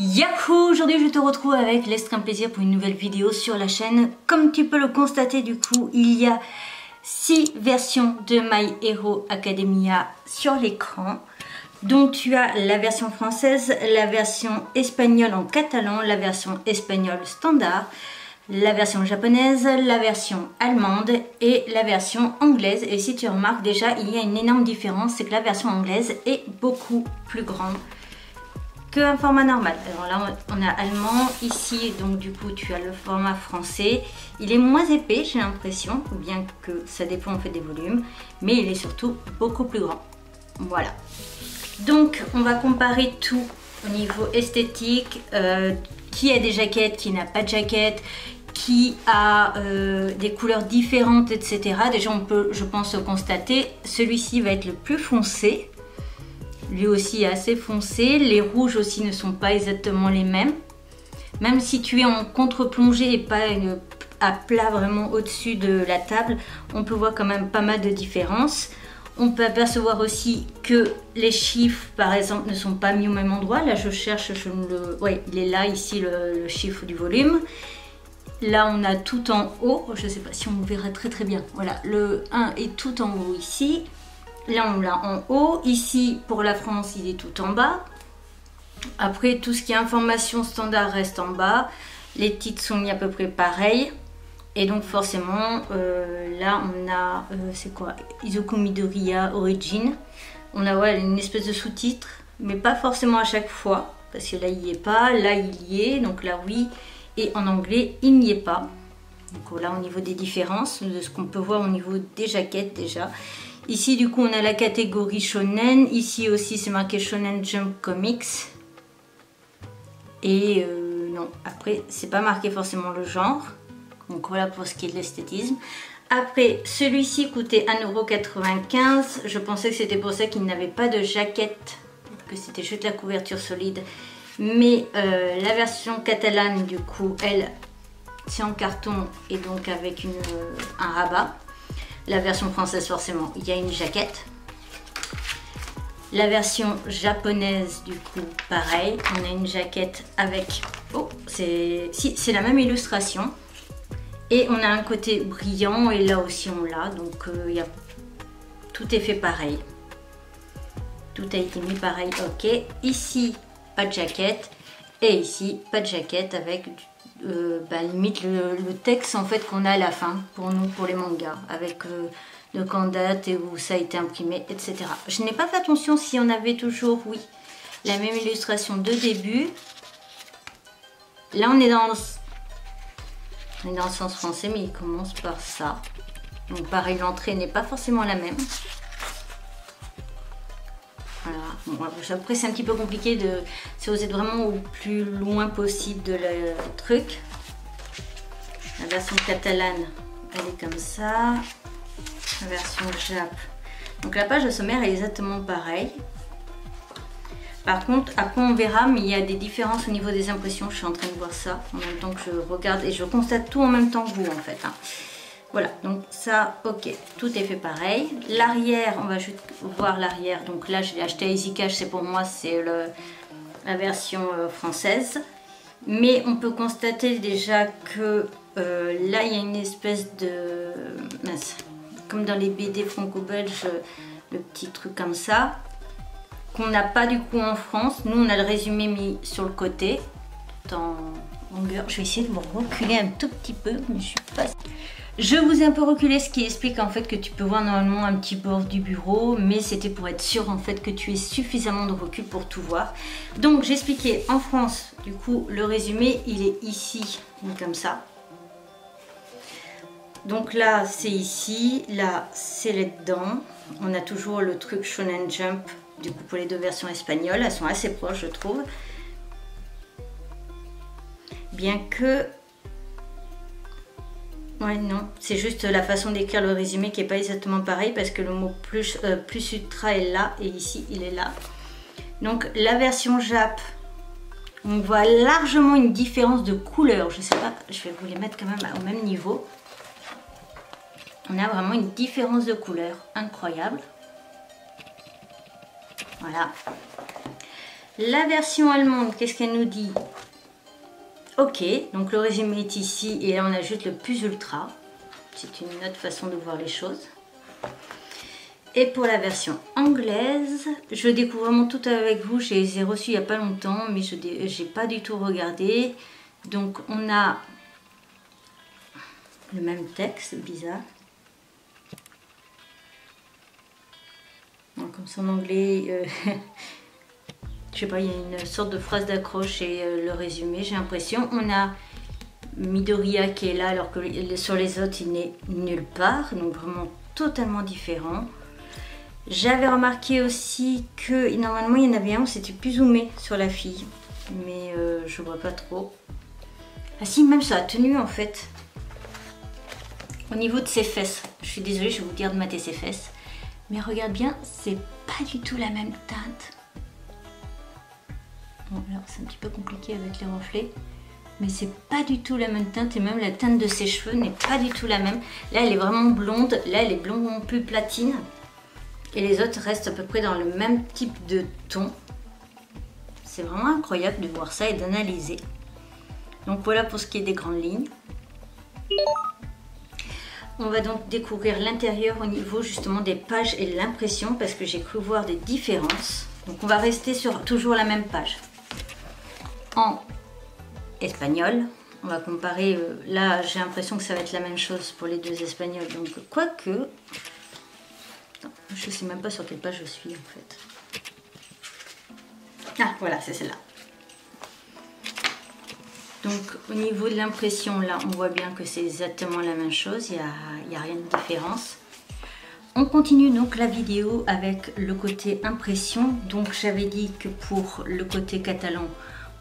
Yahoo! Aujourd'hui je te retrouve avec l'extrême plaisir pour une nouvelle vidéo sur la chaîne. Comme tu peux le constater, du coup il y a 6 versions de My Hero Academia sur l'écran. Donc tu as la version française, la version espagnole en catalan, la version espagnole standard, la version japonaise, la version allemande et la version anglaise. Et si tu remarques déjà, il y a une énorme différence, c'est que la version anglaise est beaucoup plus grande qu'un format normal. Alors là on a allemand, ici donc du coup tu as le format français, il est moins épais j'ai l'impression, bien que ça dépend en fait des volumes, mais il est surtout beaucoup plus grand. Voilà, donc on va comparer tout au niveau esthétique, qui a des jaquettes, qui n'a pas de jaquette, qui a des couleurs différentes, etc. Déjà on peut, je pense, constater, celui-ci va être le plus foncé. Lui aussi est assez foncé, les rouges aussi ne sont pas exactement les mêmes. Même si tu es en contre-plongée et pas à plat vraiment au-dessus de la table, on peut voir quand même pas mal de différences. On peut apercevoir aussi que les chiffres par exemple ne sont pas mis au même endroit. Là je cherche, ouais, il est là ici le chiffre du volume. Là on a tout en haut, je ne sais pas si on verra très bien. Voilà, le 1 est tout en haut ici. Là on l'a en haut, ici pour la France il est tout en bas. Après tout ce qui est information standard reste en bas. Les titres sont mis à peu près pareils. Et donc forcément là on a, c'est quoi, Izuku Midoriya Origin. On a ouais, une espèce de sous-titre, mais pas forcément à chaque fois. Parce que là il n'y est pas, là il y est, donc là oui. Et en anglais il n'y est pas. Donc là au niveau des différences, de ce qu'on peut voir au niveau des jaquettes déjà. Ici du coup on a la catégorie shonen, ici aussi c'est marqué Shonen Jump Comics. Et non, après c'est pas marqué forcément le genre. Donc voilà pour ce qui est de l'esthétisme. Après celui-ci coûtait 1,95 €. Je pensais que c'était pour ça qu'il n'avait pas de jaquette, que c'était juste la couverture solide. Mais la version catalane du coup elle c'est en carton et donc avec un rabat. La version française forcément il y a une jaquette. La version japonaise du coup pareil, on a une jaquette avec, oh c'est la même illustration. Et on a un côté brillant et là aussi on l'a, donc tout est fait pareil. Tout a été mis pareil, ok. Ici pas de jaquette et ici pas de jaquette avec limite le texte en fait qu'on a à la fin pour nous, pour les mangas, avec de quand date et où ça a été imprimé, etc. Je n'ai pas fait attention si on avait toujours, oui, la même illustration de début. Là on est dans le sens français, mais il commence par ça. Donc pareil, l'entrée n'est pas forcément la même. Voilà. Bon, après c'est un petit peu compliqué de... Si vous êtes vraiment au plus loin possible de le truc. La version catalane, elle est comme ça. La version jap. Donc la page de sommaire est exactement pareille. Par contre, après on verra, mais il y a des différences au niveau des impressions. Je suis en train de voir ça en même temps que je regarde et je constate tout en même temps que vous en fait. Hein. Voilà, donc ça, ok, tout est fait pareil. L'arrière, on va juste voir l'arrière. Donc là, je l'ai acheté à EasyCash, c'est pour moi, c'est la version française. Mais on peut constater déjà que là, il y a une espèce de... comme dans les BD franco-belges, le petit truc comme ça. Qu'on n'a pas du coup en France. Nous on a le résumé mis sur le côté en longueur. Je vais essayer de vous reculer un tout petit peu, mais je suis pas... Je vous ai un peu reculé, ce qui explique en fait que tu peux voir normalement un petit bord du bureau, mais c'était pour être sûr en fait que tu aies suffisamment de recul pour tout voir. Donc j'expliquais en France, du coup le résumé il est ici, comme ça. Donc là c'est ici, là c'est là-dedans. On a toujours le truc Shonen Jump. Du coup pour les deux versions espagnoles, elles sont assez proches je trouve. Bien que... Ouais non, c'est juste la façon d'écrire le résumé qui n'est pas exactement pareil parce que le mot plus ultra est là et ici il est là. Donc la version Jap, on voit largement une différence de couleur. Je sais pas, je vais vous les mettre quand même au même niveau. On a vraiment une différence de couleur incroyable. Voilà. La version allemande, qu'est-ce qu'elle nous dit? Ok, donc le résumé est ici et là on ajoute le plus ultra. C'est une autre façon de voir les choses. Et pour la version anglaise, je découvre vraiment tout avec vous. Je les ai reçus il n'y a pas longtemps, mais je n'ai pas du tout regardé. Donc on a le même texte, bizarre. Donc, comme ça en anglais, je sais pas, il y a une sorte de phrase d'accroche et le résumé, j'ai l'impression. On a Midoriya qui est là alors que sur les autres il n'est nulle part, donc vraiment totalement différent. J'avais remarqué aussi que normalement il y en avait un où c'était plus zoomé sur la fille, mais je vois pas trop. Ah si, même sur la tenue en fait. Au niveau de ses fesses, je suis désolée, je vais vous dire de mater ses fesses, mais regarde bien, c'est pas du tout la même teinte. Bon, alors c'est un petit peu compliqué avec les reflets. Mais c'est pas du tout la même teinte et même la teinte de ses cheveux n'est pas du tout la même. Là elle est vraiment blonde, là elle est blonde plus platine. Et les autres restent à peu près dans le même type de ton. C'est vraiment incroyable de voir ça et d'analyser. Donc voilà pour ce qui est des grandes lignes. On va donc découvrir l'intérieur au niveau justement des pages et de l'impression parce que j'ai cru voir des différences. Donc on va rester sur toujours la même page. En espagnol, on va comparer, là j'ai l'impression que ça va être la même chose pour les deux espagnols, donc quoique, je sais même pas sur quelle page je suis en fait. Ah voilà, c'est celle-là. Donc au niveau de l'impression là, on voit bien que c'est exactement la même chose, il n'y a rien de différence. On continue donc la vidéo avec le côté impression, donc j'avais dit que pour le côté catalan,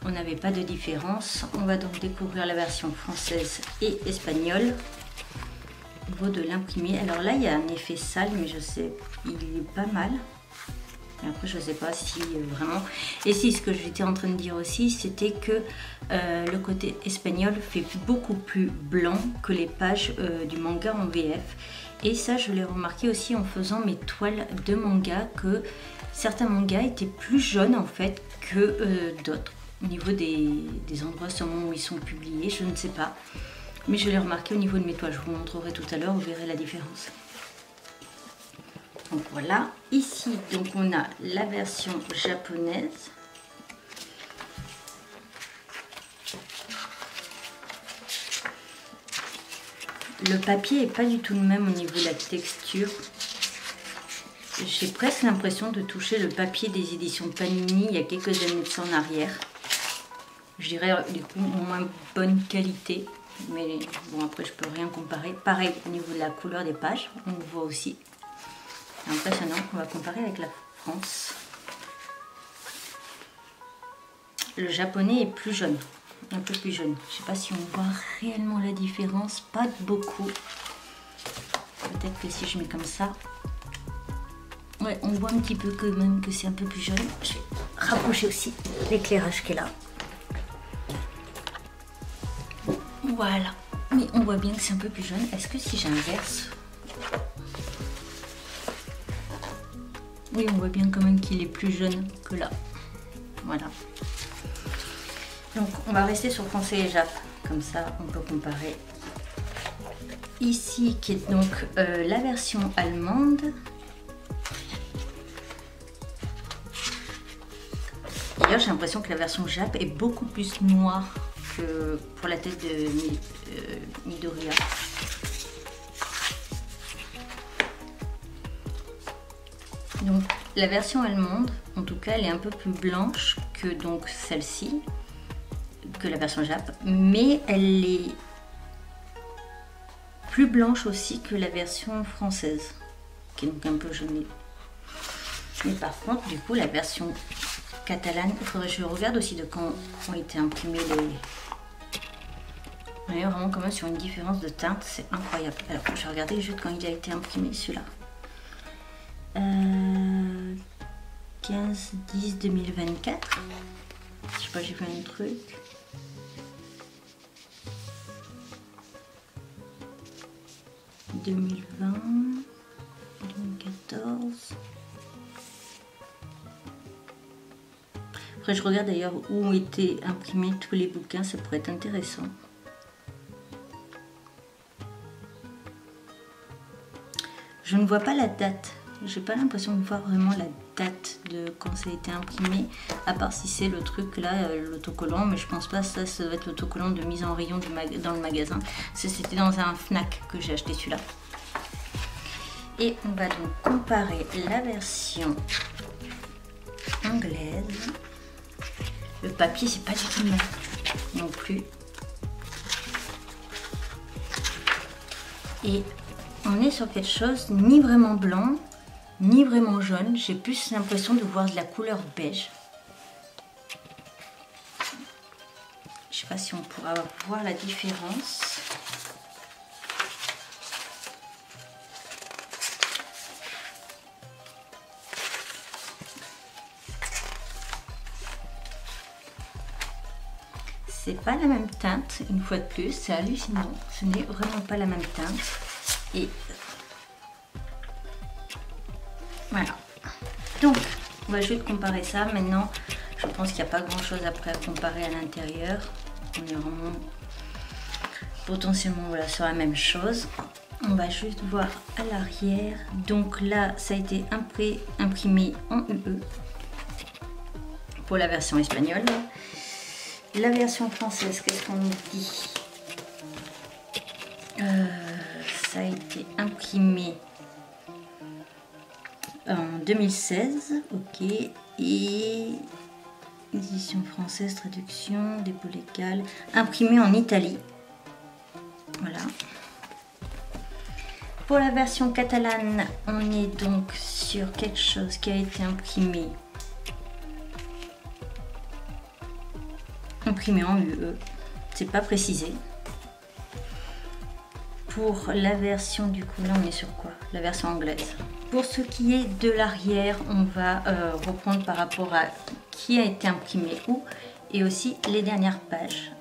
on n'avait pas de différence. On va donc découvrir la version française et espagnole. Au niveau de l'imprimé, alors là il y a un effet sale, mais je sais, il est pas mal. Et après je sais pas si vraiment... Et si ce que j'étais en train de dire aussi, c'était que le côté espagnol fait beaucoup plus blanc que les pages du manga en VF. Et ça je l'ai remarqué aussi en faisant mes toiles de manga, que certains mangas étaient plus jaunes en fait que d'autres. Au niveau des endroits sûrement où ils sont publiés, je ne sais pas. Mais je l'ai remarqué au niveau de mes toiles. Je vous montrerai tout à l'heure, vous verrez la différence. Donc voilà. Ici, donc on a la version japonaise. Le papier n'est pas du tout le même au niveau de la texture. J'ai presque l'impression de toucher le papier des éditions Panini il y a quelques années de ça en arrière. Je dirais du coup en moins bonne qualité, mais bon après je peux rien comparer. Pareil au niveau de la couleur des pages, on le voit aussi. C'est impressionnant qu'on va comparer avec la France. Le japonais est plus jaune, un peu plus jaune. Je sais pas si on voit réellement la différence, pas beaucoup. Peut-être que si je mets comme ça, ouais, on voit un petit peu quand même que c'est un peu plus jaune. Je vais rapprocher aussi l'éclairage qui est là. Voilà, mais on voit bien que c'est un peu plus jaune. Est-ce que si j'inverse? Oui, on voit bien quand même qu'il est plus jaune que là. Voilà. Donc, on va rester sur français et jap. Comme ça, on peut comparer. Ici, qui est donc la version allemande. D'ailleurs, j'ai l'impression que la version jap est beaucoup plus noire que pour la tête de Midoriya. Donc la version allemande, en tout cas, elle est un peu plus blanche que donc celle-ci, que la version jap, mais elle est plus blanche aussi que la version française, qui est donc un peu jaunée. Mais par contre, du coup, la version catalane, il faudrait que je regarde aussi de quand ont été imprimés les... On est vraiment quand même sur une différence de teinte, c'est incroyable. Alors, je vais regarder juste quand il a été imprimé celui-là. 15-10-2024. Je sais pas, j'ai fait un truc. « 2020, 2014... » Après je regarde d'ailleurs où étaient imprimés tous les bouquins, ça pourrait être intéressant. Je ne vois pas la date, j'ai pas l'impression de voir vraiment la date de quand ça a été imprimé, à part si c'est le truc là, l'autocollant, mais je pense pas, ça doit être l'autocollant de mise en rayon dans le magasin. C'était dans un Fnac que j'ai acheté celui-là. Et on va donc comparer la version anglaise. Le papier c'est pas du tout le même non plus. Et on est sur quelque chose ni vraiment blanc, ni vraiment jaune. J'ai plus l'impression de voir de la couleur beige. Je sais pas si on pourra voir la différence. C'est pas la même teinte, une fois de plus, c'est hallucinant. Ce n'est vraiment pas la même teinte. Et voilà. Donc, on va juste comparer ça. Maintenant, je pense qu'il n'y a pas grand chose après à comparer à l'intérieur. On est vraiment potentiellement voilà, sur la même chose. On va juste voir à l'arrière. Donc là, ça a été imprimé en UE pour la version espagnole. La version française, qu'est-ce qu'on nous dit? Ça a été imprimé en 2016, ok, et édition française, traduction, dépôt légal, imprimé en Italie, voilà. Pour la version catalane, on est donc sur quelque chose qui a été imprimé en UE, c'est pas précisé. Pour la version, du coup, là on est sur quoi? La version anglaise. Pour ce qui est de l'arrière, on va reprendre par rapport à qui a été imprimé où et aussi les dernières pages.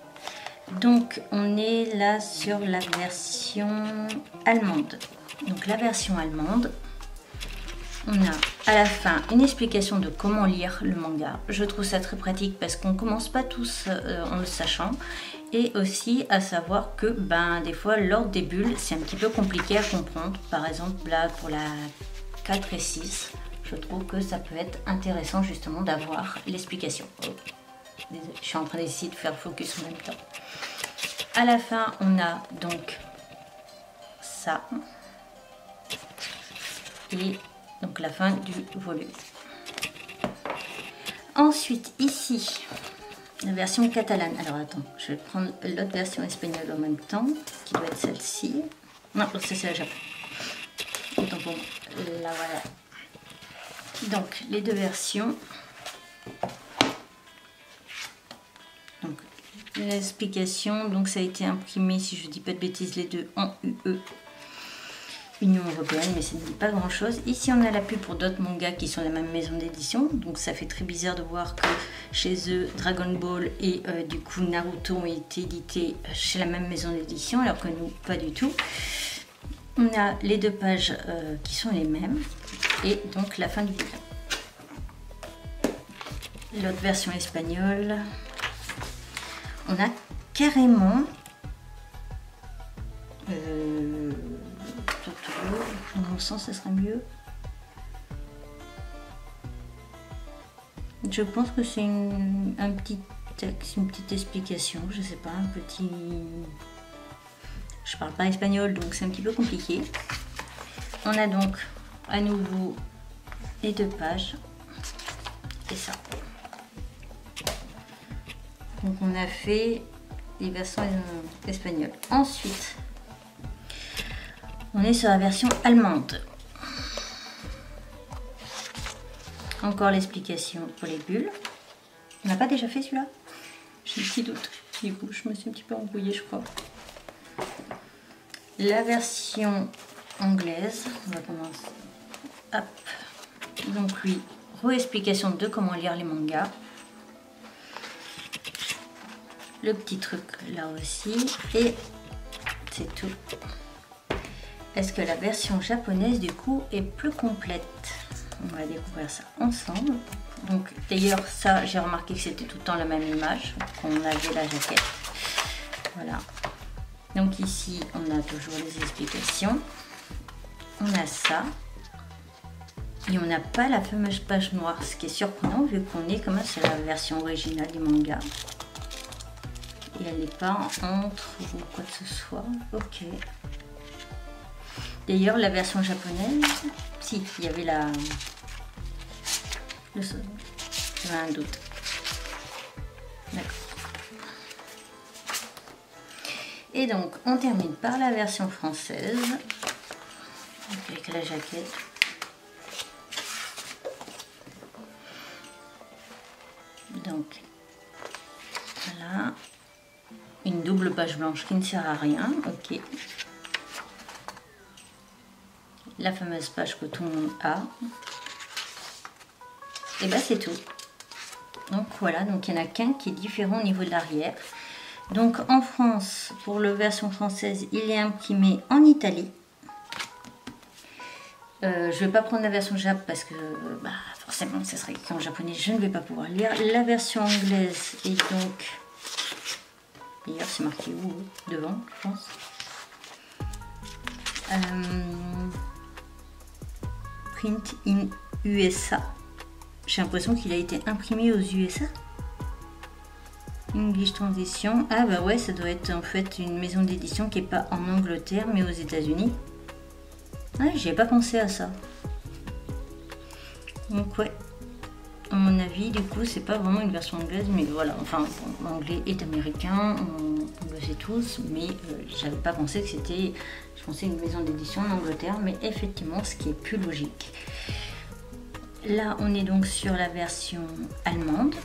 Donc on est là sur la version allemande. Donc la version allemande, on a à la fin une explication de comment lire le manga. Je trouve ça très pratique parce qu'on commence pas tous en le sachant. Et aussi à savoir que des fois l'ordre des bulles c'est un petit peu compliqué à comprendre. Par exemple là pour la 4 et 6, je trouve que ça peut être intéressant justement d'avoir l'explication. Oh, désolé, je suis en train d'essayer de faire focus en même temps. À la fin on a donc ça. Et donc la fin du volume. Ensuite ici, la version catalane. Alors attends, je vais prendre l'autre version espagnole en même temps, qui doit être celle-ci. Non, ça c'est la Japon. Autant pour moi. Là voilà. Donc les deux versions. Donc l'explication, donc ça a été imprimé, si je dis pas de bêtises, les deux en UE. Union Européenne, mais ça ne dit pas grand chose. Ici on a la pub pour d'autres mangas qui sont la même maison d'édition, donc ça fait très bizarre de voir que chez eux Dragon Ball et du coup Naruto ont été édités chez la même maison d'édition, alors que nous pas du tout. On a les deux pages qui sont les mêmes et donc la fin du bouquin. L'autre version espagnole, on a carrément dans mon sens, ça serait mieux. Je pense que c'est un petit texte, une petite explication, je sais pas, un petit... Je parle pas espagnol, donc c'est un petit peu compliqué. On a donc à nouveau les deux pages et ça. Donc on a fait les versions espagnoles. Ensuite, on est sur la version allemande. Encore l'explication pour les bulles. On n'a pas déjà fait celui-là? J'ai un petit doute. Du coup, je me suis un petit peu embrouillée, je crois. La version anglaise, on va commencer. Hop. Donc lui, re-explication de comment lire les mangas. Le petit truc là aussi. Et c'est tout. Est-ce que la version japonaise du coup est plus complète? On va découvrir ça ensemble. Donc d'ailleurs ça j'ai remarqué que c'était tout le temps la même image qu'on avait la jaquette. Voilà. Donc ici on a toujours les explications. On a ça. Et on n'a pas la fameuse page noire, ce qui est surprenant vu qu'on est quand même sur la version originale du manga. Et elle n'est pas en entre ou quoi que ce soit. Ok. D'ailleurs la version japonaise, si, il y avait j'avais un doute. D'accord. Et donc on termine par la version française. Avec la jaquette. Donc voilà, une double page blanche qui ne sert à rien, ok. La fameuse page que tout le monde a. Et ben c'est tout. Donc voilà, donc il n'y en a qu'un qui est différent au niveau de l'arrière. Donc en France, pour la version française, il est imprimé en Italie. Je ne vais pas prendre la version Jap parce que bah, forcément ça serait écrit en japonais, je ne vais pas pouvoir lire. La version anglaise est donc, d'ailleurs c'est marqué où devant je pense. Print in USA. J'ai l'impression qu'il a été imprimé aux USA. English Transition. Ah bah ouais, ça doit être en fait une maison d'édition qui n'est pas en Angleterre mais aux États-Unis. Ouais, j'y ai pas pensé à ça. Donc ouais, à mon avis, du coup, c'est pas vraiment une version anglaise, mais voilà, enfin, bon, l'anglais est américain, on le sait tous, mais j'avais pas pensé que c'était, je pensais une maison d'édition en Angleterre, mais effectivement, ce qui est plus logique. Là, on est donc sur la version allemande,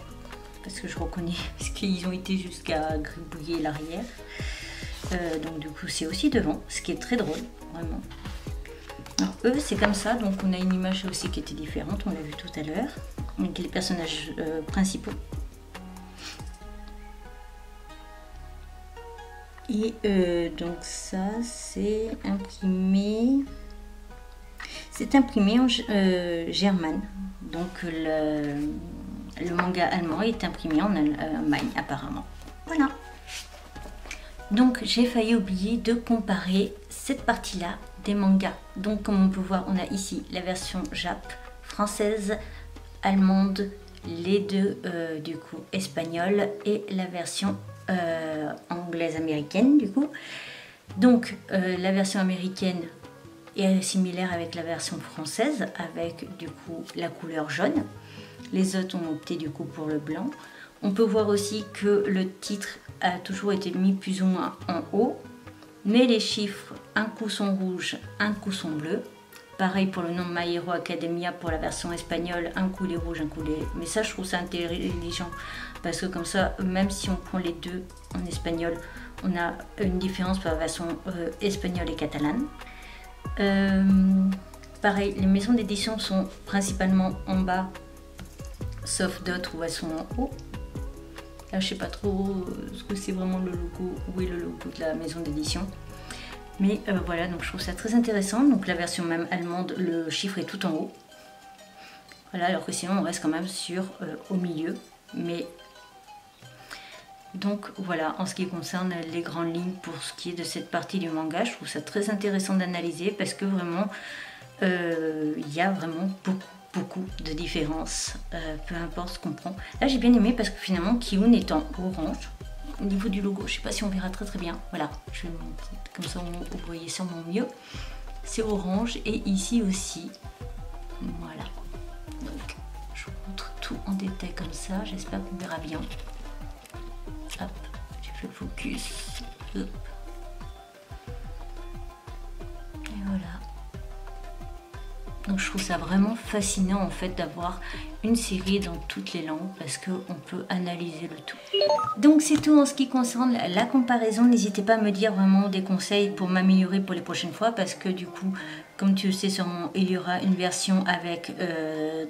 parce que je reconnais parce qu'ils ont été jusqu'à gribouiller l'arrière. Donc du coup, c'est aussi devant, ce qui est très drôle, vraiment. Alors eux c'est comme ça, donc on a une image aussi qui était différente, on l'a vu tout à l'heure, avec les personnages principaux. Et donc ça c'est imprimé en germane, donc le manga allemand est imprimé en Allemagne apparemment. Voilà. Donc j'ai failli oublier de comparer cette partie-là des mangas. Donc comme on peut voir, on a ici la version Jap, française, allemande, les deux du coup espagnole et la version anglaise américaine du coup. Donc la version américaine est similaire avec la version française avec du coup la couleur jaune. Les autres ont opté du coup pour le blanc. On peut voir aussi que le titre a toujours été mis plus ou moins en haut, mais les chiffres, un coup sont rouges, un coup sont bleus. Pareil pour le nom de My Hero Academia pour la version espagnole, un coup les rouges, un coup les... Mais ça je trouve ça intelligent, parce que comme ça, même si on prend les deux en espagnol, on a une différence pour la version espagnole et catalane. Pareil, les maisons d'édition sont principalement en bas, sauf d'autres où elles sont en haut. Là, je sais pas trop ce que c'est vraiment le logo, où est le logo de la maison d'édition. Mais voilà, donc je trouve ça très intéressant. Donc la version même allemande, le chiffre est tout en haut. Voilà, alors que sinon on reste quand même sur au milieu. Mais donc voilà, en ce qui concerne les grandes lignes pour ce qui est de cette partie du manga, je trouve ça très intéressant d'analyser parce que vraiment, il y a vraiment beaucoup de différences, peu importe ce qu'on prend. Là j'ai bien aimé parce que finalement Ki-hoon est en orange au niveau du logo, je sais pas si on verra très bien, voilà, je vais le montrer comme ça vous voyez sûrement mieux, c'est orange et ici aussi, voilà, donc je vous montre tout en détail comme ça, j'espère qu'on verra bien. Hop, j'ai fait le focus, hop. Et voilà. Donc je trouve ça vraiment fascinant en fait d'avoir une série dans toutes les langues parce qu'on peut analyser le tout. Donc c'est tout en ce qui concerne la comparaison. N'hésitez pas à me dire vraiment des conseils pour m'améliorer pour les prochaines fois parce que du coup, comme tu le sais sûrement, il y aura une version avec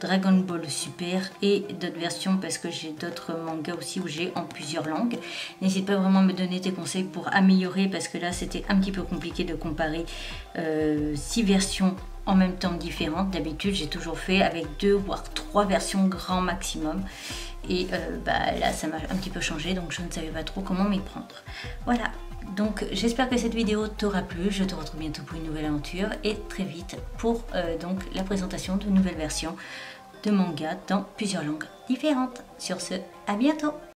Dragon Ball Super et d'autres versions parce que j'ai d'autres mangas aussi où j'ai en plusieurs langues. N'hésite pas vraiment à me donner tes conseils pour améliorer parce que là c'était un petit peu compliqué de comparer 6 versions en même temps différentes. D'habitude j'ai toujours fait avec 2 voire 3 versions grand maximum. Et là ça m'a un petit peu changé, donc je ne savais pas trop comment m'y prendre. Voilà, donc j'espère que cette vidéo t'aura plu. Je te retrouve bientôt pour une nouvelle aventure et très vite pour donc la présentation de nouvelles versions de manga dans plusieurs langues différentes. Sur ce, à bientôt!